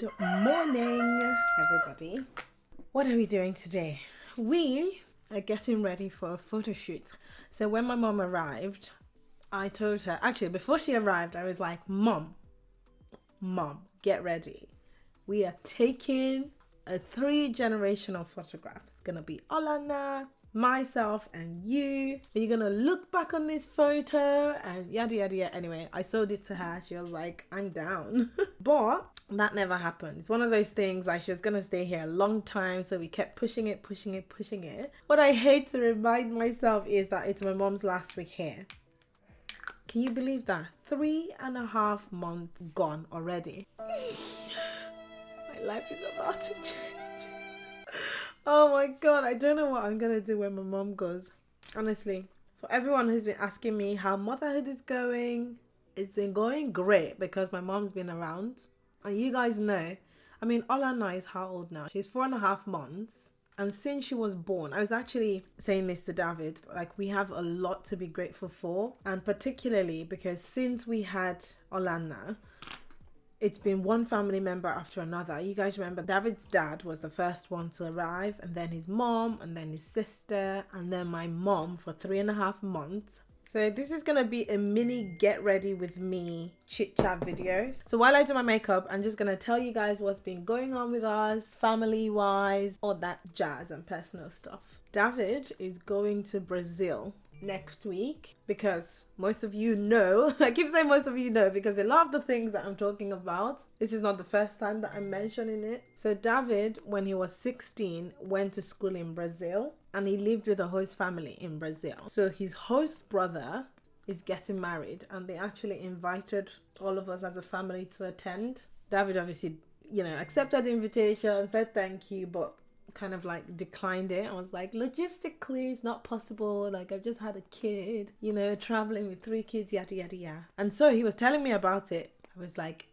Good morning, everybody. What are we doing today? We are getting ready for a photo shoot. So when my mom arrived, I told her, actually before she arrived, I was like, Mom, get ready. We are taking a 3-generational photograph. It's gonna be Adanna, myself, and you. You're gonna look back on this photo and yada yada yada. Anyway, I showed it to her. She was like, I'm down. But that never happened. It's one of those things, like, she was gonna stay here a long time, so we kept pushing it. What I hate to remind myself is that it's my mom's last week here. Can you believe that? 3.5 months gone already. My life is about to change. Oh my god, I don't know what I'm gonna do when my mom goes. Honestly, for everyone who's been asking me how motherhood is going, it's been going great because my mom's been around. And you guys know, I mean, Adanna is how old now? She's 4.5 months. And since she was born, I was actually saying this to David, like, we have a lot to be grateful for. And particularly because since we had Adanna, it's been one family member after another. You guys remember David's dad was the first one to arrive, and then his mom, and then his sister, and then my mom for 3.5 months. So this is going to be a mini get ready with me chit-chat video. So while I do my makeup, I'm just going to tell you guys what's been going on with us, family-wise, all that jazz and personal stuff. David is going to Brazil next week because most of you know, I keep saying most of you know because a lot of the things that I'm talking about, this is not the first time that I'm mentioning it. So David, when he was 16, went to school in Brazil and he lived with a host family in Brazil. So his host brother is getting married and they actually invited all of us as a family to attend. David obviously, accepted the invitation, said thank you, but kind of like declined it. I was like, logistically it's not possible, like I've just had a kid, traveling with 3 kids, yada yada yada. And so he was telling me about it. I was like,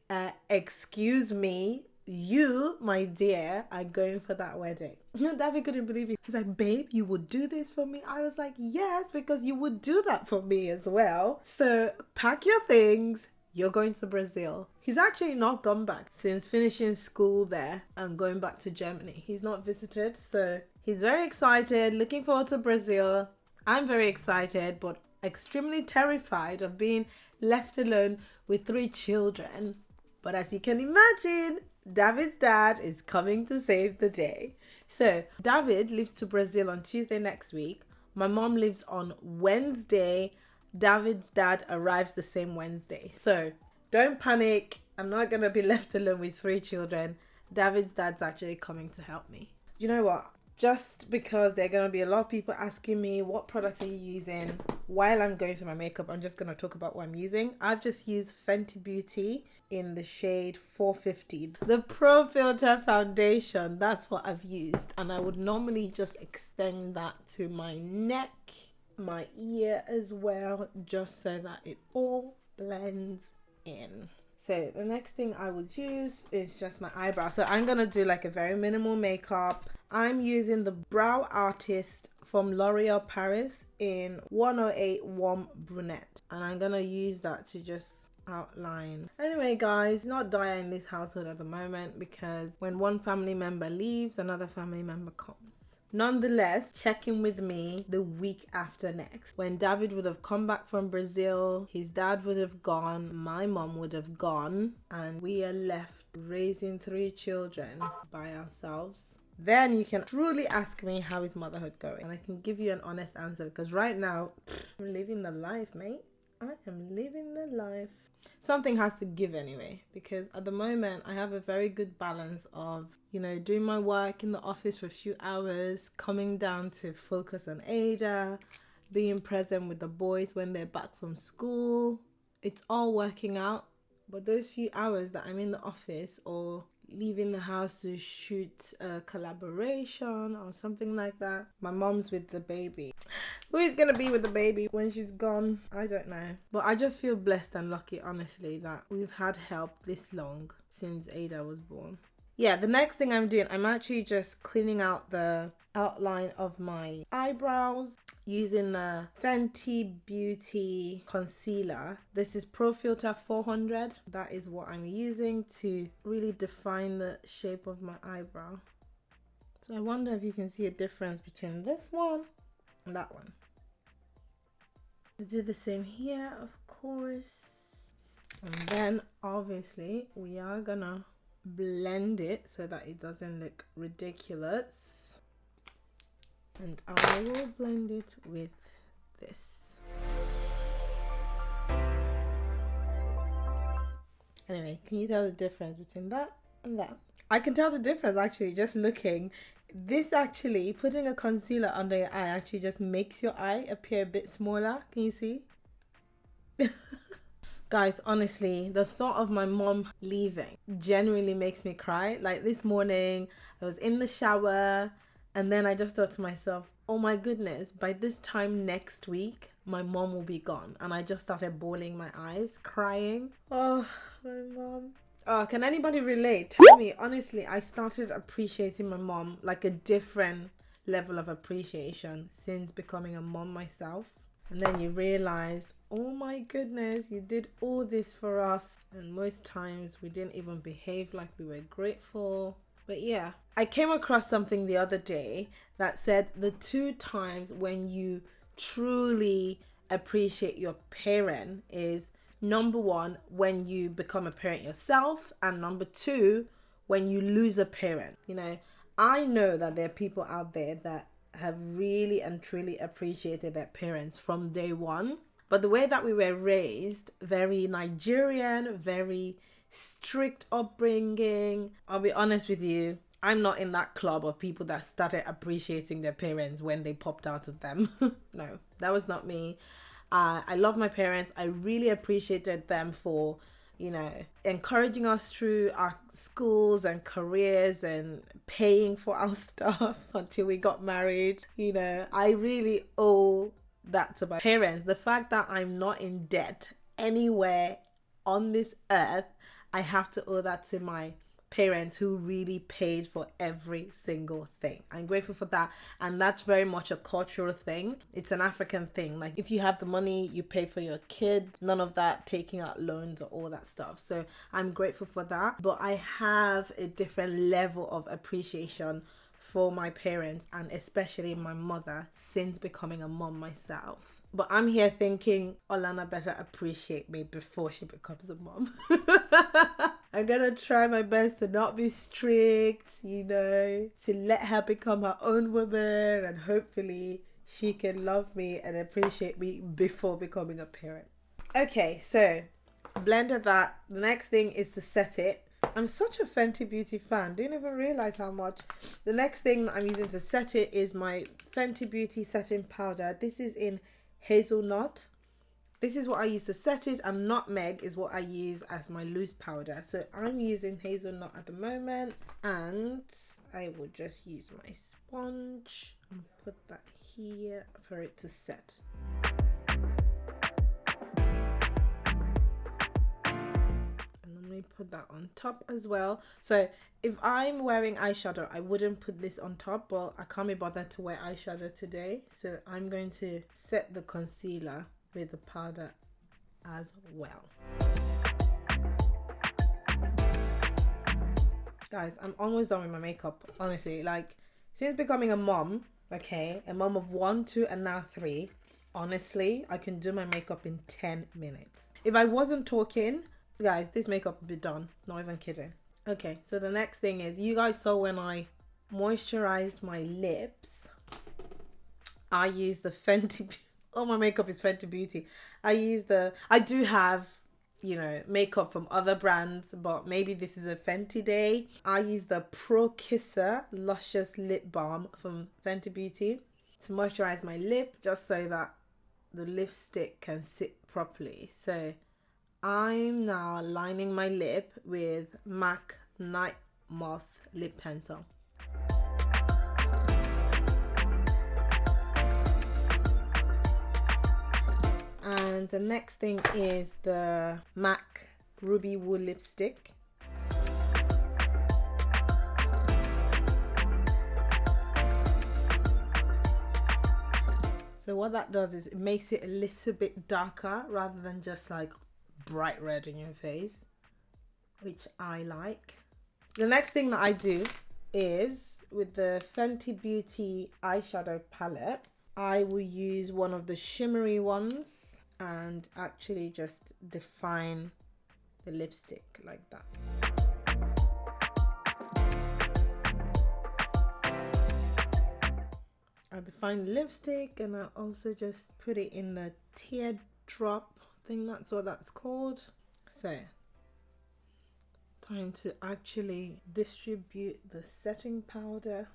excuse me, you, my dear, are going for that wedding. David couldn't believe it. He's like, babe, you would do this for me? I was like, yes, because you would do that for me as well. So pack your things, you're going to Brazil. He's actually not gone back since finishing school there and going back to Germany. He's not visited, so he's very excited, looking forward to Brazil. I'm very excited, but extremely terrified of being left alone with 3 children. But as you can imagine, David's dad is coming to save the day. So David leaves to Brazil on Tuesday next week. My mom leaves on Wednesday. David's dad arrives the same Wednesday. So don't panic. I'm not going to be left alone with 3 children. David's dad's actually coming to help me. You know what? Just because there are going to be a lot of people asking me, what products are you using? While I'm going through my makeup, I'm just going to talk about what I'm using. I've just used Fenty Beauty in the shade 450. The Pro Filter foundation, that's what I've used. And I would normally just extend that to my neck, my ear as well, just so that it all blends in. So the next thing I would use is just my eyebrow. So I'm gonna do like a very minimal makeup. I'm using the Brow Artist from L'Oreal Paris in 108 Warm Brunette, and I'm gonna use that to just outline. Anyway guys, not dire in this household at the moment because when one family member leaves, another family member comes. Nonetheless, check in with me the week after next. When David would have come back from Brazil, his dad would have gone, my mom would have gone, and we are left raising 3 children by ourselves. Then you can truly ask me, how is motherhood going? And I can give you an honest answer because right now, I'm living the life, mate. I am living the life. Something has to give anyway, because at the moment I have a very good balance of, doing my work in the office for a few hours, coming down to focus on Ada, being present with the boys when they're back from school. It's all working out, but those few hours that I'm in the office or leaving the house to shoot a collaboration or something like that, my mom's with the baby. Who is going to be with the baby when she's gone? I don't know. But I just feel blessed and lucky, honestly, that we've had help this long since Ada was born. yeah, the next thing I'm doing, I'm actually just cleaning out the outline of my eyebrows using the Fenty Beauty concealer. This is Pro Filter 400. That is what I'm using to really define the shape of my eyebrow. So I wonder if you can see a difference between this one and that one. I do the same here, of course. And then obviously we are gonna blend it so that it doesn't look ridiculous. And I will blend it with this. Anyway, can you tell the difference between that and that? I can tell the difference actually just looking. This actually, putting a concealer under your eye actually just makes your eye appear a bit smaller. Can you see? Guys, honestly, the thought of my mom leaving genuinely makes me cry. Like this morning, I was in the shower and then I just thought to myself, oh my goodness, by this time next week, my mom will be gone. And I just started bawling my eyes, crying. Oh, my mom. Oh, can anybody relate? Tell me, honestly, I started appreciating my mom like a different level of appreciation since becoming a mom myself. And then you realize, oh my goodness, you did all this for us. And most times we didn't even behave like we were grateful. But yeah, I came across something the other day that said the 2 times when you truly appreciate your parent is number 1, when you become a parent yourself, and number 2, when you lose a parent. You know, I know that there are people out there that have really and truly appreciated their parents from day one. But the way that we were raised, very Nigerian, very strict upbringing. I'll be honest with you, I'm not in that club of people that started appreciating their parents when they popped out of them. No, that was not me. I love my parents. I really appreciated them for, you know, encouraging us through our schools and careers and paying for our stuff until we got married. You know, I really owe that to my parents. The fact that I'm not in debt anywhere on this earth, I have to owe that to my parents who really paid for every single thing. I'm grateful for that, and that's very much a cultural thing. It's an African thing. Like if you have the money, you pay for your kid. None of that taking out loans or all that stuff. So I'm grateful for that, but I have a different level of appreciation for my parents, and especially my mother, since becoming a mom myself. But I'm here thinking Adanna better appreciate me before she becomes a mom. I'm gonna try my best to not be strict, you know, to let her become her own woman, and hopefully she can love me and appreciate me before becoming a parent. Okay, so blended that. The next thing is to set it. I'm such a Fenty Beauty fan. Didn't even realize how much. The next thing I'm using to set it is my Fenty Beauty setting powder. This is in hazelnut. This is what I use to set it, and nutmeg is what I use as my loose powder. So I'm using hazelnut at the moment, and I will just use my sponge and put that here for it to set. Put that on top as well. So if I'm wearing eyeshadow, I wouldn't put this on top, but I can't be bothered to wear eyeshadow today, so I'm going to set the concealer with the powder as well. Guys, I'm almost done with my makeup. Honestly, like since becoming a mom, okay, a mom of 1, 2 and now 3, honestly, I can do my makeup in 10 minutes. If I wasn't talking, guys, this makeup will be done. Not even kidding. Okay, so the next thing is, you guys saw when I moisturized my lips, I use the Fenty. All my makeup is Fenty Beauty. I do have, you know, makeup from other brands, but maybe this is a Fenty day. I use the Pro Kisser Luscious Lip Balm from Fenty Beauty to moisturize my lip, just so that the lipstick can sit properly. So I'm now lining my lip with MAC Night Moth Lip Pencil. And the next thing is the MAC Ruby Wool Lipstick. So what that does is it makes it a little bit darker rather than just like bright red in your face, which I like. The next thing that I do is with the Fenty Beauty eyeshadow palette, I will use one of the shimmery ones and actually just define the lipstick like that. I define the lipstick and I also just put it in the teardrop. I think that's what that's called. So, time to actually distribute the setting powder.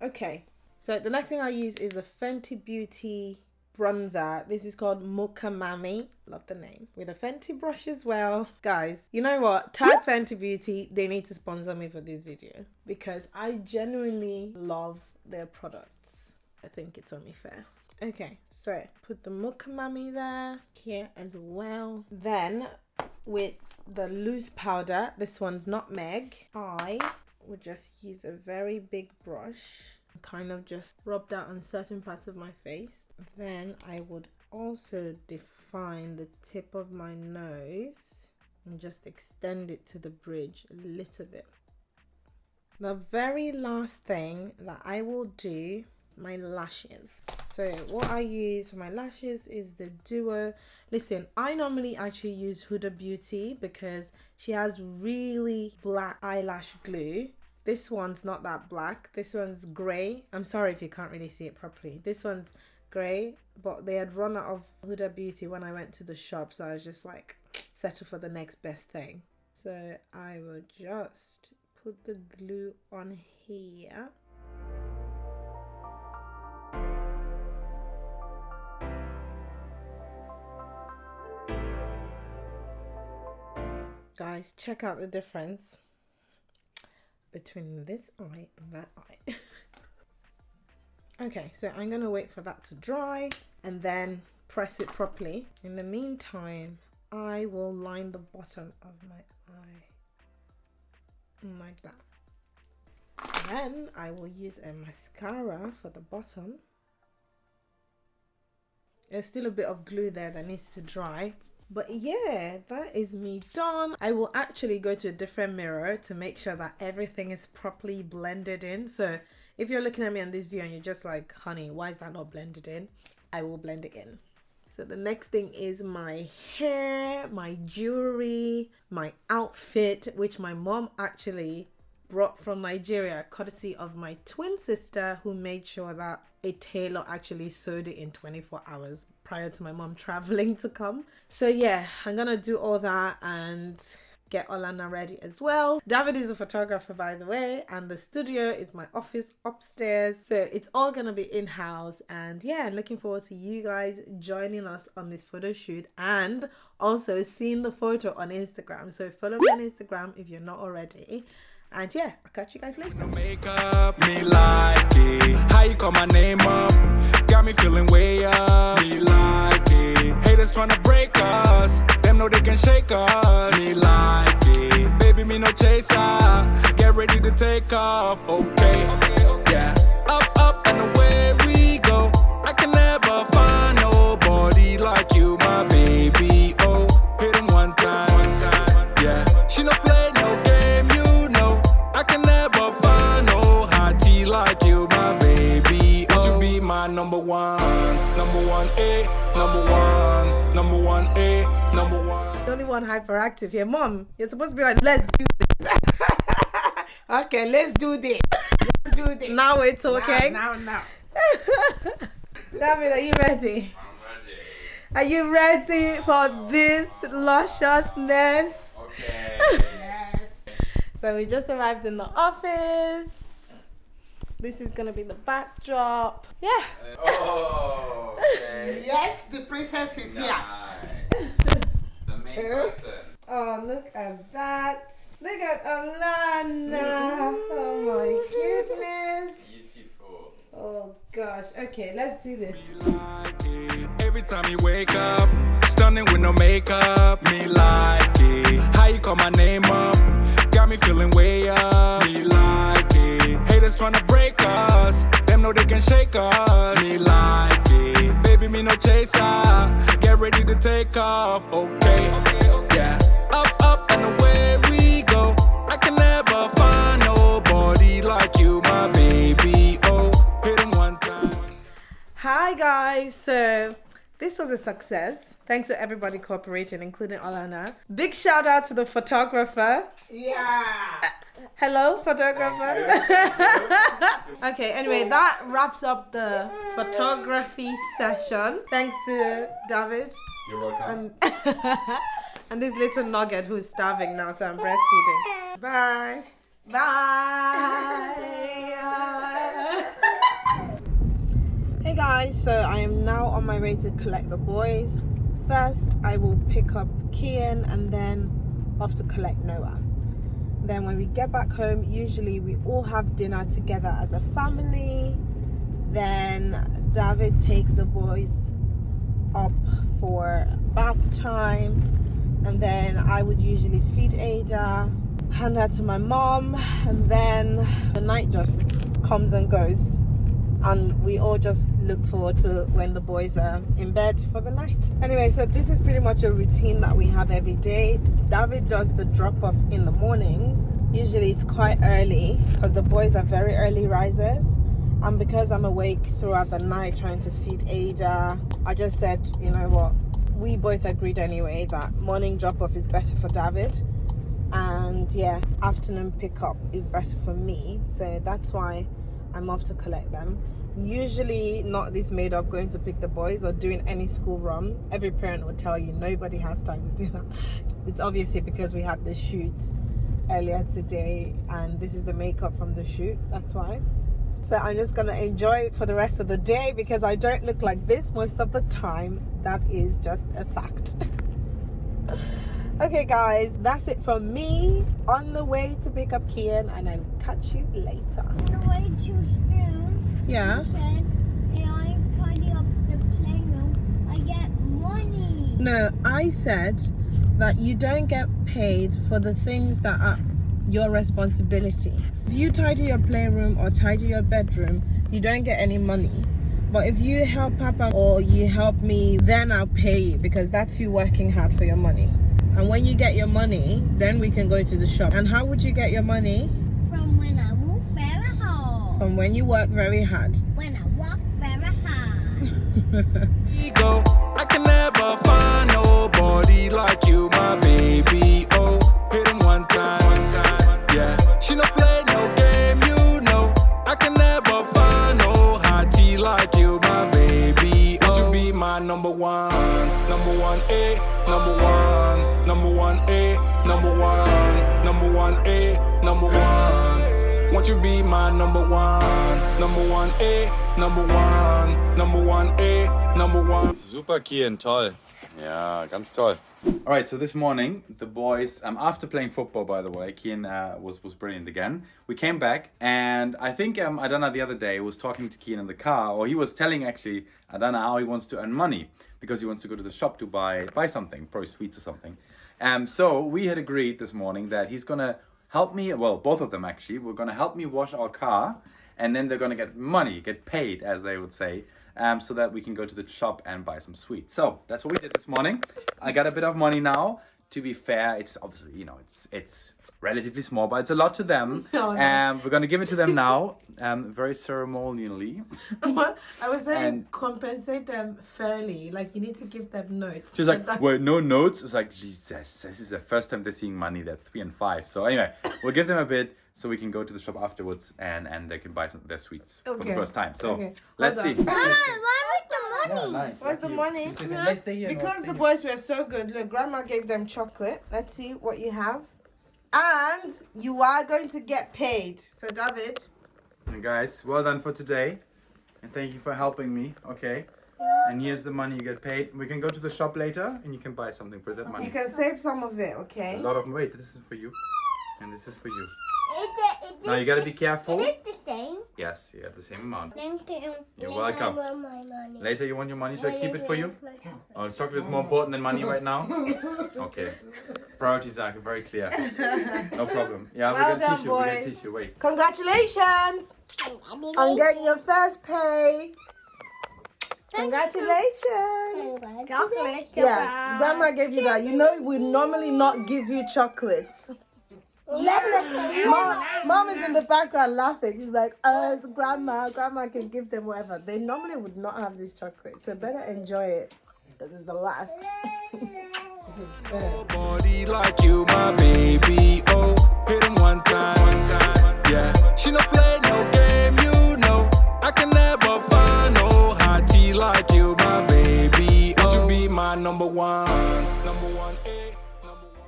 Okay, so the next thing I use is the Fenty Beauty bronzer. This is called Mocha Mami. Love the name. With a Fenty brush as well. Guys, you know what? Tag Fenty Beauty. They need to sponsor me for this video because I genuinely love their products. I think it's only fair. Okay, so put the Mocha Mami there, here as well. Then with the loose powder, this one's Nutmeg, I would just use a very big brush, kind of just rub that on certain parts of my face. Then I would also define the tip of my nose and just extend it to the bridge a little bit. The very last thing that I will do, my lashes. So what I use for my lashes is the Duo. Listen, I normally actually use Huda Beauty because she has really black eyelash glue. This one's not that black. This one's grey. I'm sorry if you can't really see it properly. This one's grey, but they had run out of Huda Beauty when I went to the shop, so I was just like, settle for the next best thing. So I will just put the glue on here. Guys, check out the difference between this eye and that eye. Okay, so I'm gonna wait for that to dry and then press it properly. In the meantime, I will line the bottom of my eye like that. Then I will use a mascara for the bottom. There's still a bit of glue there that needs to dry. But yeah, that is me done. I will actually go to a different mirror to make sure that everything is properly blended in. So if you're looking at me on this view and you're just like, honey, why is that not blended in? I will blend it in. So the next thing is my hair, my jewelry, my outfit, which my mom actually brought from Nigeria, courtesy of my twin sister, who made sure that a tailor actually sewed it in 24 hours prior to my mom traveling to come. So yeah, I'm gonna do all that and get Adanna ready as well. David is the photographer, by the way, and the studio is my office upstairs. So it's all gonna be in-house, and yeah, looking forward to you guys joining us on this photo shoot and also seeing the photo on Instagram. So follow me on Instagram if you're not already. And yeah, I'll catch you guys later. Make up me like it. How you call my name up? Got me feeling way up. Me like it. Haters tryna break us. Them know they can shake us. Me like it. Baby, me no chaser. Get ready to take off. Okay. Yeah. Up and away we go. I can never find nobody like you, my baby. Oh, hit him one time. Yeah. She no play no game, you know. I can never find no hottie like you, my baby. Would you be my number one? Number one, A, number one, number one, A, number one. The only one hyperactive here. Mom, you're supposed to be like, let's do this. Okay, let's do this. Let's do this. Now we're talking. Now. David, are you ready? I'm ready. Are you ready for this lusciousness? Okay. Yes. So we just arrived in the office. This is gonna be the backdrop. Yeah. Oh, okay. Yes, the princess is here. Nice. The main person. Oh, look at that. Look at Adanna. Oh my goodness. Beautiful. Oh gosh. Okay, let's do this. Me like it. Every time you wake up, stunning with no makeup. Me like it. How you call my name up? Got me feeling way up. Me like it. Haters tryna break us. Them Them know they can shake us. Me like it. Baby, me no chaser. Get ready to take off. Okay. Yeah. Up, and away we go. I can never find nobody like you, my baby. Oh, hit him one time. Hi guys, so this was a success. Thanks to everybody cooperating, including Adanna. Big shout out to the photographer. Yeah. Hello, photographer. Okay, anyway, that wraps up the photography session. Thanks to David You're welcome. and this little nugget who's starving now, so I'm breastfeeding. Bye. Bye. Hey guys, so I am now on my way to collect the boys. First, I will pick up Kian and then off to collect Noah. Then when we get back home, usually we all have dinner together as a family. Then David takes the boys up for bath time. And then I would usually feed Ada, hand her to my mom. And then the night just comes and goes. And we all just look forward to when the boys are in bed for the night. Anyway, so this is pretty much a routine that we have every day. David does the drop-off in the mornings. Usually it's quite early because the boys are very early risers. And because I'm awake throughout the night trying to feed Ada, I just said, you know what, we both agreed anyway that morning drop-off is better for David. And yeah, afternoon pickup is better for me. So that's why I'm off to collect them. Usually not this made up going to pick the boys or doing any school run. Every parent will tell you nobody has time to do that. It's obviously because we had the shoot earlier today and this is the makeup from the shoot, that's why. So I'm just gonna enjoy it for the rest of the day because I don't look like this most of the time. That is just a fact. Okay guys, that's it from me on the way to pick up Kian and I'll catch you later. On the way too soon. Yeah? You said, hey, I tidy up the playroom, I get money. No, I said that you don't get paid for the things that are your responsibility. If you tidy your playroom or tidy your bedroom, you don't get any money. But if you help Papa or you help me, then I'll pay you because that's you working hard for your money. And when you get your money, then we can go to the shop. And how would you get your money? From when I work very hard. From when you work very hard. When I work very hard. Go. I can never find nobody like you, my baby. Oh, hit him one time. Yeah, she no play no game, you know. I can never find no hottie like you, my baby. Would you be my number one A, number one, A, number one. Won't you be my number one A, number one. Super, Kian, toll. Ja, ganz toll. Alright, so this morning, the boys, after playing football, by the way, Kian was brilliant again. We came back, and I think Adanna the other day was talking to Kian in the car, or he was telling actually Adanna how he wants to earn money, because he wants to go to the shop to buy something, probably sweets or something. So we had agreed this morning that he's gonna help me, well, both of them actually, were gonna help me wash our car, and then they're gonna get money, get paid, as they would say, so that we can go to the shop and buy some sweets. So that's what we did this morning. I got a bit of money now. To be fair, it's obviously, you know, it's relatively small, but it's a lot to them. We're gonna give it to them now, very ceremonially. I was saying compensate them fairly. Like you need to give them notes. She's like, well, no notes. It's like, Jesus, this is the first time they're seeing money. They're 3 and 5. So anyway, we'll give them a bit so we can go to the shop afterwards and they can buy their sweets for the first time. So let's see. Mama, why with the money? Nice. Where's the money? Let's stay here. Because the boys were so good. Look, Grandma gave them chocolate. Let's see what you have. And you are going to get paid. So, David. And guys, well done for today. And thank you for helping me. Okay. And here's the money you get paid. We can go to the shop later and you can buy something for that money. You can save some of it, okay? A lot of, wait, this is for you. And this is for you. Is it Now you gotta be careful. Is it the same? Yes, yeah, the same amount. Thank you. You're Later welcome. I want my money. Later you want your money, should I keep it for you? Oh, chocolate is more important than money right now? Okay. Priorities are very clear. No problem. Yeah, Well we'll get a done, tissue, we'll get a boys. tissue, wait. Congratulations on getting your first pay. Congratulations. Chocolate. Yeah, Grandma gave you that. You know we normally not give you chocolates. Mom is in the background laughing. She's like, it's Grandma can give them whatever. They normally would not have this chocolate, so better enjoy it because it's the last. Nobody like you, my baby. Oh, hit him one time. Yeah, she no play.